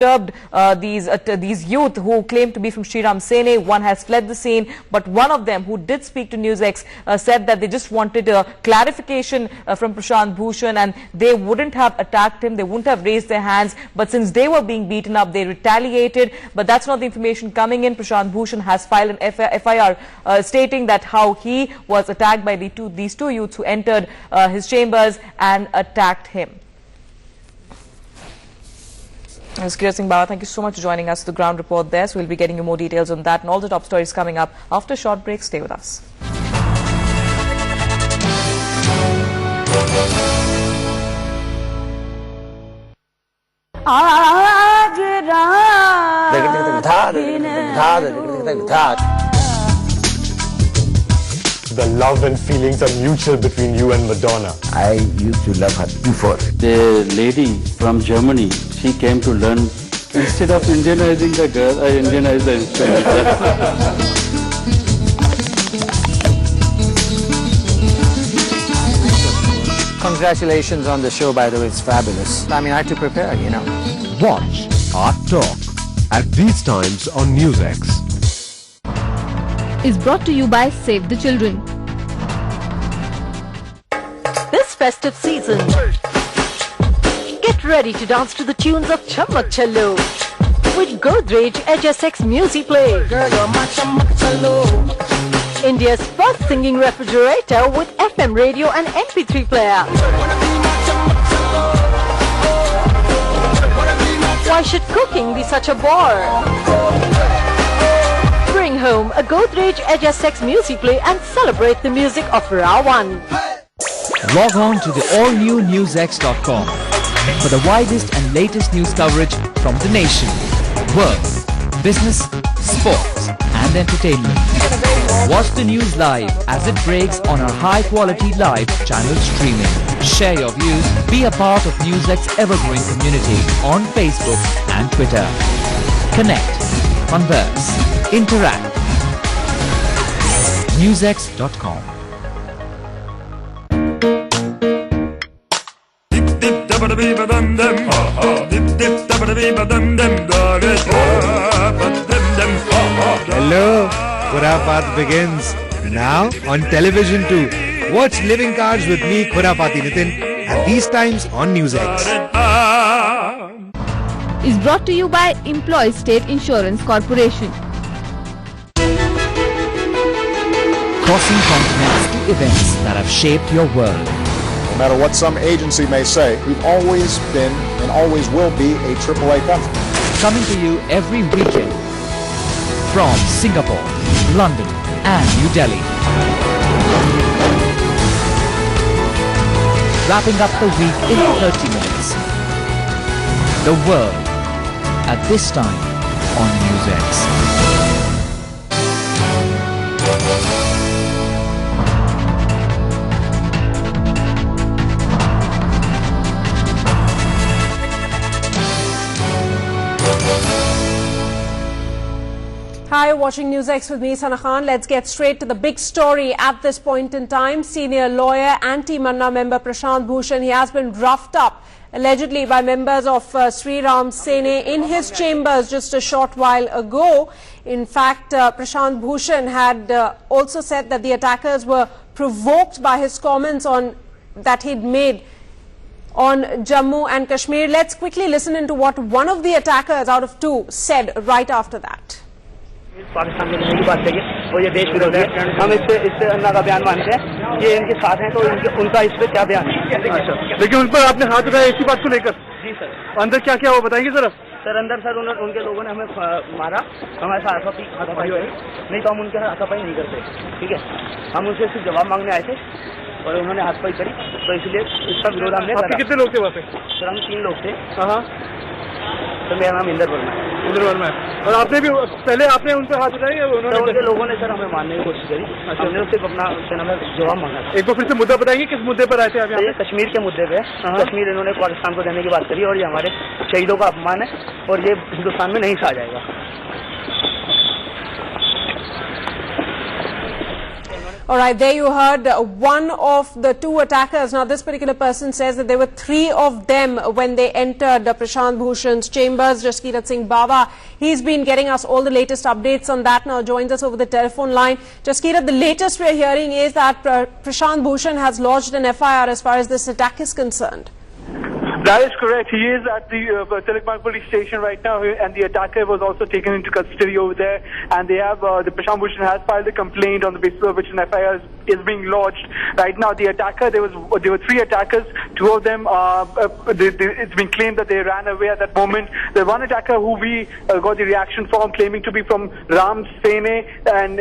disturbed these youth who claim to be from Sri Ram Sene. One has fled the scene, but one of them who did speak to NewsX said that they just wanted a clarification from Prashant Bhushan, and they wouldn't have attacked him, they wouldn't have raised their hands, but since they were being beaten up, they retaliated. But that's not the information coming in. Prashant Bhushan has filed an FIR stating that how he was attacked by these two youths who entered his chambers and attacked him. Ms. Singh Bawa, thank you so much for joining us. The ground report there. So we'll be getting you more details on that and all the top stories coming up after a short break. Stay with us. The love and feelings are mutual between you and Madonna. I used to love her before. The lady from Germany, she came to learn. Instead of Indianizing the girl, I Indianized the instrument. Congratulations on the show, by the way, it's fabulous. I mean, I had to prepare, you know. Watch Art Talk at these times on NewsX. Is brought to you by Save the Children. This festive season, get ready to dance to the tunes of Chammak Challo with Godrej HSX Music Play. India's first singing refrigerator with FM radio and MP3 player. Why should cooking be such a bore? Bring home a Godrej HSX Music Play and celebrate the music of Rawan. Log on to the all-new newsx.com for the widest and latest news coverage from the nation, world, business, sports and entertainment. Watch the news live as it breaks on our high-quality live channel streaming. Share your views, be a part of NewsX's ever-growing community on Facebook and Twitter. Connect, converse, interact. newsx.com. Hello, Khurafat begins now on television too. Watch Living Cards with me, Khurafati Nitin, at these times on NewsX. Is brought to you by Employees State Insurance Corporation. Crossing continents to events that have shaped your world. No matter what some agency may say, we've always been and always will be a AAA country. Coming to you every weekend from Singapore, London and New Delhi. Wrapping up the week in 30 minutes. The world at this time on NewsX. Hi, watching NewsX with me, Sana Khan. Let's get straight to the big story at this point in time. Senior lawyer, anti-Manna member Prashant Bhushan, he has been roughed up allegedly by members of Sri Ram Sene in his chambers just a short while ago. In fact, Prashant Bhushan had also said that the attackers were provoked by his comments that he'd made on Jammu and Kashmir. Let's quickly listen into what one of the attackers out of two said right after that. Pakistan के देने की बात करिए वो ये देश विरोधी है हम इससे अन्ना का बयान मानते हैं ये इनके साथ हैं तो उनका इस पे क्या बयान है अच्छा लेकिन उन पर आपने हाथ उठाया इसी बात को लेकर जी सर अंदर क्या क्या हुआ बताएंगे जरा सर अंदर सर उनके लोगों ने हमें मारा हमारे साथ हाथापाई हुई नहीं तो हम उनके साथ हाथापाई नहीं करते ठीक है हम उनसे सिर्फ जवाब मांगने आए थे और उन्होंने हाथापाई करी तो इसलिए इसका विरोध हमने करा कितने लोग थे वहाँ पे सर हम 3 लोग थे हाँ तो मेरा नाम इंदर वर्मा है और आपने भी पहले आपने उन पर हाथ उठाया उनके लोगों ने सर हमें मारने की कोशिश करी हमने सिर्फ अपना जवाब मांगा एक बार फिर से मुद्दा बताएंगे किस मुद्दे पर आए थे आप ये कश्मीर के मुद्दे पे कश्मीर इन्होंने पाकिस्तान को देने की बात करी और ये हमारे शहीदों का अपमान है और ये हिंदुस्तान में नहीं सहा जाएगा All right, there you heard one of the two attackers. Now, this particular person says that there were three of them when they entered Prashant Bhushan's chambers. Jaskirat Singh Bawa, he's been getting us all the latest updates on that. Now, joins us over the telephone line. Jaskirat, the latest we're hearing is that Prashant Bhushan has lodged an FIR as far as this attack is concerned. That is correct. He is at the Tilakmarg police station right now, and the attacker was also taken into custody over there. And they have, the Prashant Bhushan has filed a complaint on the basis of which an FIR is being lodged. Right now, the attacker, there were three attackers. Two of them, it's been claimed that they ran away at that moment. The one attacker who we got the reaction from, claiming to be from Ram Sene, and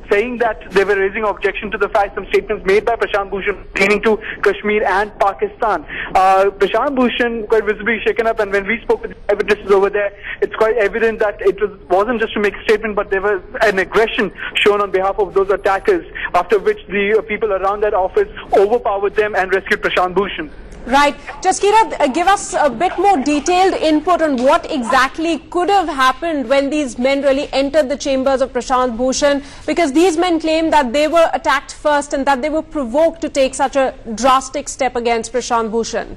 saying that they were raising objection to the fact some statements made by Prashant Bhushan pertaining to Kashmir and Pakistan. Prashant Bhushan quite visibly shaken up, and when we spoke with the eyewitnesses over there, it's quite evident that it wasn't just to make a statement, but there was an aggression shown on behalf of those attackers, after which the people around that office overpowered them and rescued Prashant Bhushan. Right. Jaskirat, give us a bit more detailed input on what exactly could have happened when these men really entered the chambers of Prashant Bhushan, because these men claim that they were attacked first and that they were provoked to take such a drastic step against Prashant Bhushan.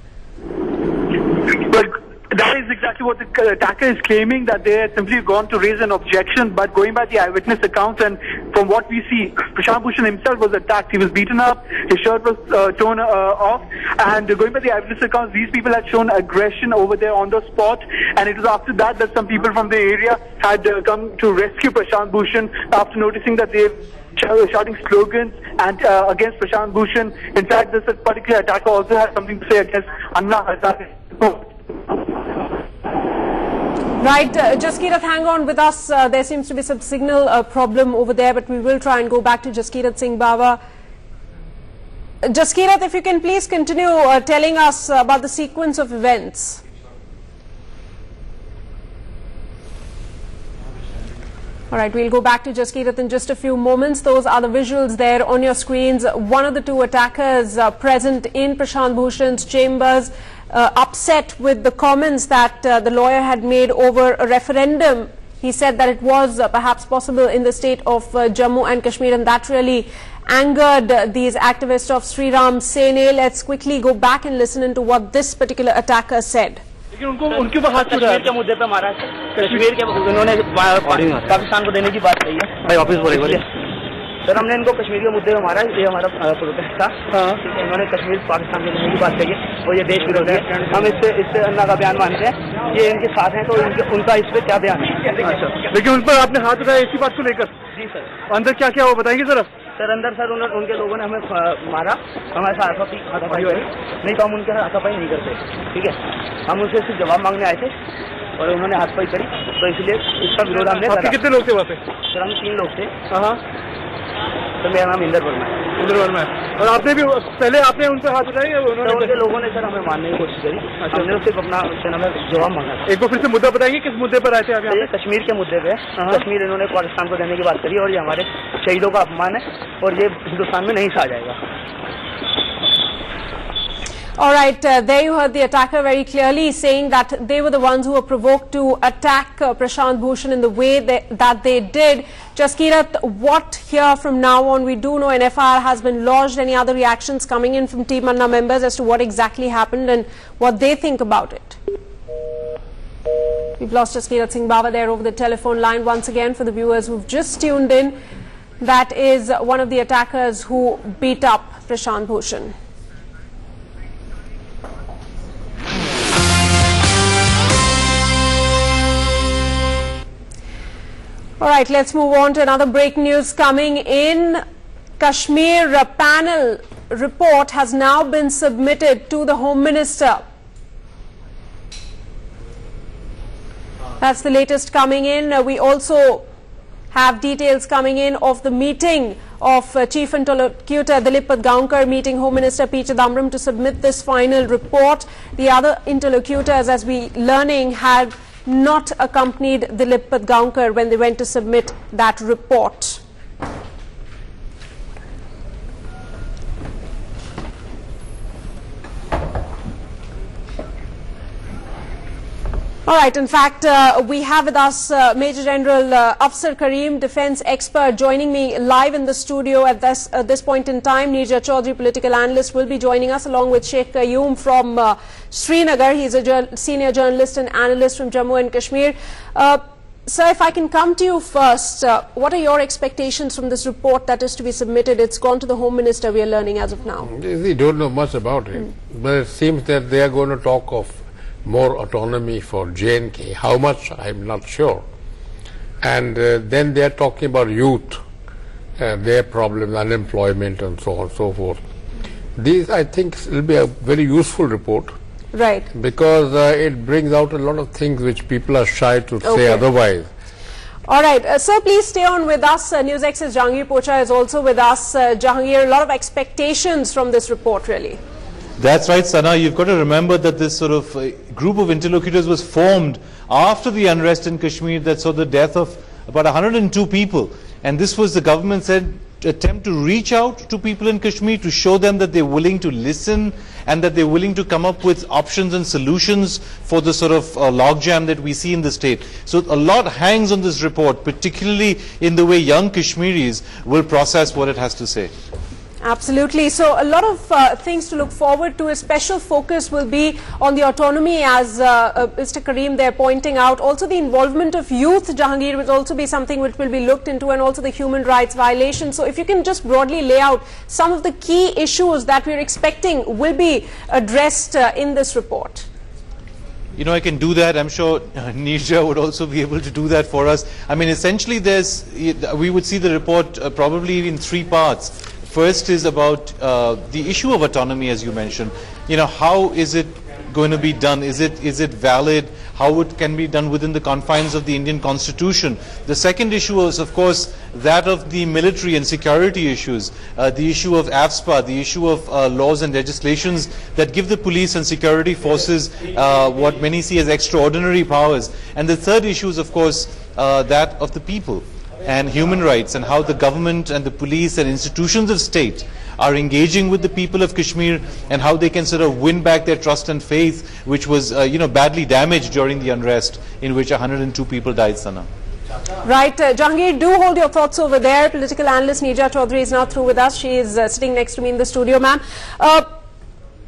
But that is exactly what the attacker is claiming, that they had simply gone to raise an objection. But going by the eyewitness accounts and from what we see, Prashant Bhushan himself was attacked. He was beaten up, his shirt was torn off, and going by the eyewitness accounts, these people had shown aggression over there on the spot, and it was after that that some people from the area had come to rescue Prashant Bhushan after noticing that they shouting slogans and against Prashant Bhushan. In fact, this particular attacker also had something to say against Anna Hazare. Right, Jaskirat, hang on with us. There seems to be some signal problem over there, but we will try and go back to Jaskirat Singh Bawa. Jaskirat, if you can please continue telling us about the sequence of events. All right, we'll go back to Jaskirat in just a few moments. Those are the visuals there on your screens. One of the two attackers present in Prashant Bhushan's chambers, upset with the comments that the lawyer had made over a referendum. He said that it was perhaps possible in the state of Jammu and Kashmir, and that really angered these activists of Sri Ram Sene. Let's quickly go back and listen into what this particular attacker said. उनके ऊपर हाथ कश्मीर के मुद्दे पे मारा है, कश्मीर के उन्होंने पाकिस्तान को देने की बात कही है। भाई ऑफिस बोले सर, हमने इनको कश्मीर के मुद्दे पे मारा है, ये हमारा प्रोटेस्ट था। इन्होंने कश्मीर पाकिस्तान को देने की बात कही है और ये देश विरोधी है। हम इससे अन्ना का बयान मानते हैं, ये इनके साथ हैं, तो उनका इस पे क्या बयान है? लेकिन उन पर आपने हाथ उठाया इसी बात को लेकर? जी सर। अंदर क्या क्या हुआ बताएंगे जरा? सर अंदर सर उनके लोगों ने हमें मारा, हमारे साथ हाथापाई हुई, नहीं तो हम उनके साथ हाथापाई नहीं करते, ठीक है। हम उनसे सिर्फ जवाब मांगने आए थे और उन्होंने हाथापाई करी, तो इसलिए इसका विरोध हमने करा। कितने लोग थे वहाँ पे? सर हम 3 लोग थे। तो मेरा नाम इंदर वर्मा है। इंदर वर्मा है। और आपने भी पहले आपने उन पर हाथ उठाए? उनके लोगों ने सर हमें मारने की कोशिश करी, हमने सिर्फ अपना जवाब मांगा। एक बार फिर से मुद्दा बताएंगे, किस मुद्दे पर आए थे आप? ये कश्मीर के मुद्दे पे। कश्मीर इन्होंने पाकिस्तान को देने की बात करी और ये हमारे शहीदों का अपमान है और ये हिंदुस्तान में नहीं सहा जाएगा। All right, there you heard the attacker very clearly saying that they were the ones who were provoked to attack Prashant Bhushan in the way that they did. Jaskirat, what here from now on? We do know an FIR has been lodged. Any other reactions coming in from Team Anna members as to what exactly happened and what they think about it? We've lost Jaskirat Singh Bawa there over the telephone line. Once again, for the viewers who've just tuned in, that is one of the attackers who beat up Prashant Bhushan. All right, let's move on to another breaking news coming in. Kashmir panel report has now been submitted to the Home Minister. That's the latest coming in. We also have details coming in of the meeting of Chief Interlocutor Dilip Padgaonkar meeting Home Minister P. Chidambaram to submit this final report. The other interlocutors, as we learning, had not accompanied Dilip Padgaonkar when they went to submit that report. All right. In fact, we have with us Major General Afsar Karim, defence expert, joining me live in the studio at this point in time. Neerja Chaudhary, political analyst, will be joining us along with Sheikh Qayyum from Srinagar. He is a senior journalist and analyst from Jammu and Kashmir. Sir, if I can come to you first, what are your expectations from this report that is to be submitted? It's gone to the Home Minister, we are learning as of now. We don't know much about it, but it seems that they are going to talk of more autonomy for J&K. How much, I'm not sure. And then they are talking about youth, their problems, unemployment and so on and so forth. These, I think, will be a very useful report. Right. Because it brings out a lot of things which people are shy to say otherwise. All right. Sir, please stay on with us. NewsX's Jahangir Pocha is also with us. Jahangir, a lot of expectations from this report, really. That's right, Sana. You've got to remember that this sort of group of interlocutors was formed after the unrest in Kashmir that saw the death of about 102 people. And this was, the government said, attempt to reach out to people in Kashmir to show them that they're willing to listen and that they're willing to come up with options and solutions for the sort of logjam that we see in the state. So a lot hangs on this report, particularly in the way young Kashmiris will process what it has to say. Absolutely. So a lot of things to look forward to. A special focus will be on the autonomy, as Mr. Karim there pointing out. Also the involvement of youth, Jahangir, will also be something which will be looked into, and also the human rights violations. So if you can just broadly lay out some of the key issues that we're expecting will be addressed in this report. You know, I can do that. I'm sure Neerja would also be able to do that for us. I mean, essentially we would see the report probably in three parts. First is about the issue of autonomy, as you mentioned. You know, how is it going to be done? Is it valid? How it can be done within the confines of the Indian Constitution? The second issue is, of course, that of the military and security issues, the issue of AFSPA, the issue of laws and legislations that give the police and security forces what many see as extraordinary powers. And the third issue is, of course, that of the people and human rights, and how the government and the police and institutions of state are engaging with the people of Kashmir, and how they can sort of win back their trust and faith, which was badly damaged during the unrest in which 102 people died, Sana. Right. Jahangir, do hold your thoughts over there. Political analyst Neerja Chaudhary is now through with us. She is sitting next to me in the studio, ma'am.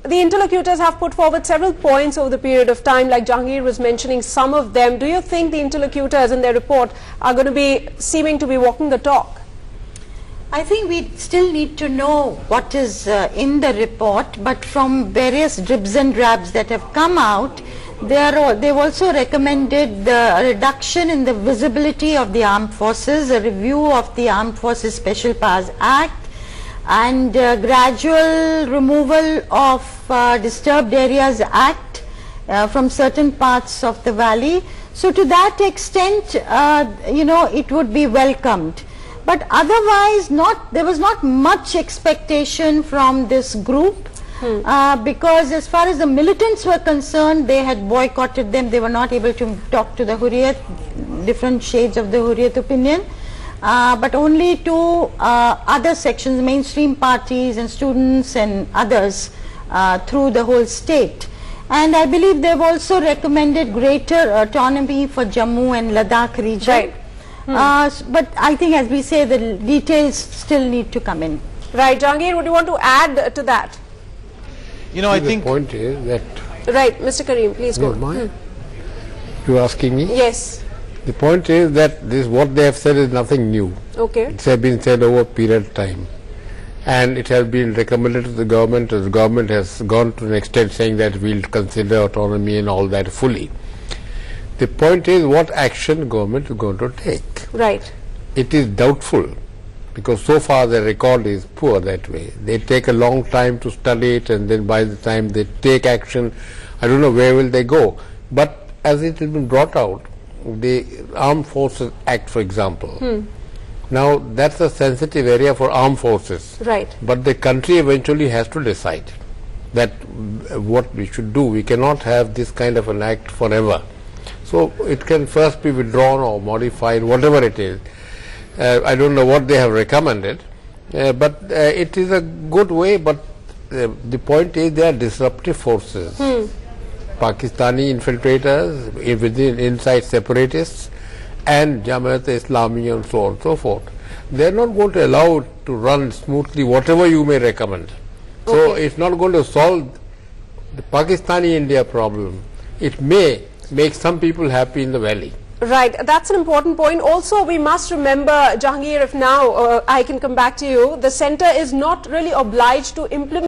The interlocutors have put forward several points over the period of time, like Jahangir was mentioning some of them. Do you think the interlocutors in their report are going to be seeming to be walking the talk? I think we still need to know what is in the report, but from various dribs and drabs that have come out, they've also recommended the reduction in the visibility of the armed forces, a review of the Armed Forces Special Powers Act, and gradual removal of Disturbed Areas Act from certain parts of the valley. So to that extent, it would be welcomed. But otherwise, there was not much expectation from this group, because as far as the militants were concerned, they had boycotted them. They were not able to talk to the Hurriyat, different shades of the Hurriyat opinion. But only to other sections, mainstream parties and students and others through the whole state. And I believe they've also recommended greater autonomy for Jammu and Ladakh region. Right. But I think, as we say, the details still need to come in. Right. Jahangir, would you want to add to that? You know, I think the point is that... Right. Mr. Karim, please go. You're asking me? Yes. The point is that what they have said is nothing new. Okay. It has been said over a period of time, and it has been recommended to the government. The government has gone to an extent saying that we'll consider autonomy and all that fully. The point is what action government is going to take. Right. It is doubtful, because so far the record is poor that way. They take a long time to study it, and then by the time they take action, I don't know where will they go. But as it has been brought out, the Armed Forces Act, for example. Now that's a sensitive area for armed forces. Right. But the country eventually has to decide that what we should do. We cannot have this kind of an act forever. So it can first be withdrawn or modified, whatever it is. I don't know what they have recommended, but it is a good way. But the point is, they are disruptive forces. Pakistani infiltrators inside separatists and Jamaat-e-Islami and so on and so forth. They are not going to allow it to run smoothly whatever you may recommend. So it's not going to solve the Pakistani-India problem. It may make some people happy in the valley. Right, that's an important point. Also, we must remember, Jahangir, if now I can come back to you, the centre is not really obliged to implement